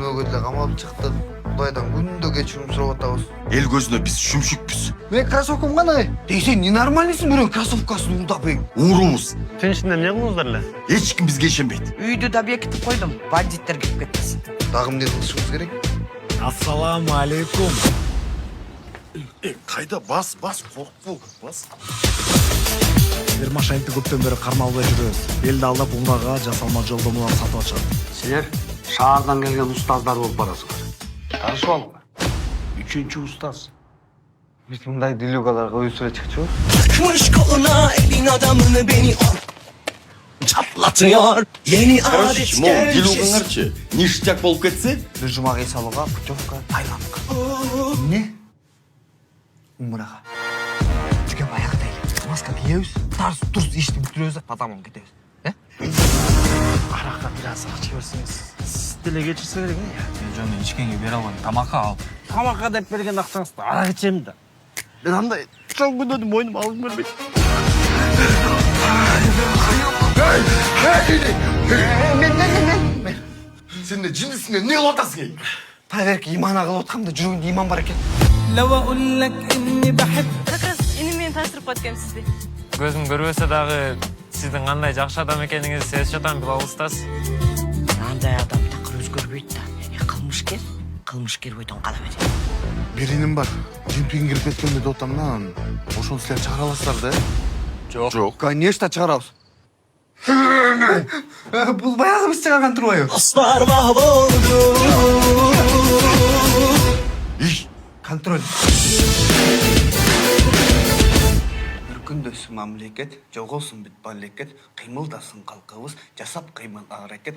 түрмөгө деле камалып чыктык. Кудайдан күндө кечирим сурап атабыз. Эл көзүнө биз шүмшүкпүз. Мен кроссовкам кандай? Сен ненормальныйсың бирөө кроссовкасын уурдап ей. Уурубуз. Түн ичинде эмне кылдыңыздар эле? Эч ким бизге ишенбейт. Үйдү да бекитип койдум. Бандиттер кирип кетпесин. Дагы эмне кылышыбыз керек? Ассаламу алейкум. Кайда бас, коркпо, бас. Силер мошенникти көптөн бери кармалбай жүрөбүз. Элди алдап уңгага жасалма жолдомолор сатып атышат. Силер шаардан келген устаздар болуп барасыңар. Карышып алыңар. Үчүнчү устаз. Биз мындай делюгаларга өз эле чыкчубуз. Takmış koluna elin adamını beni çatlatıyor. Yeni adet Мол, gelmiş. делюгаңарчы. Ништяк болуп кетсе, Бир жумак эс алууга путевка Тайландка. Эмне? Умрага. Бизге баягыдай маска кийебиз, тарс турс ишти бүтүрөбүз, потом кетебиз. Аракка бир аз акча берсеңиз, сиз деле кечирсе керек э? Жөн мен ичкенге бере албайм, тамакка ал. Тамакка деп берген акчаңызды арак ичем да. Мен андай чоң күнөдү мойнума алып бербейт. сен де жындысың, эмне кылып атасың ей? Тайберки имана кылып аткамда жүрөгүндө иман бар экен. لو اقول لك اني بحب Как раз ине менен таштырып коет экенбиз сизди. Көзүм көрбөсө дагы сиздин кандай жакшы адам экениңизди сезип жатам, Билал устаз. Андай адам такыр өзгөрбөйт да. Кылмышкер бойдон кала берет. Биринин бар. Жимпин кирип кеткенде деп атам да. Ошону силер чыгара аласыздар да? Жок. Конечно, чыгарабыз. Бул баягы биз чыгарган турбайбы? Aslar mahvoldu. Контроль. Бир күндөсү мамлекет, жоголсун бүт балекет, кыймылдасын калкыбыз, жасап кыймыл аракет.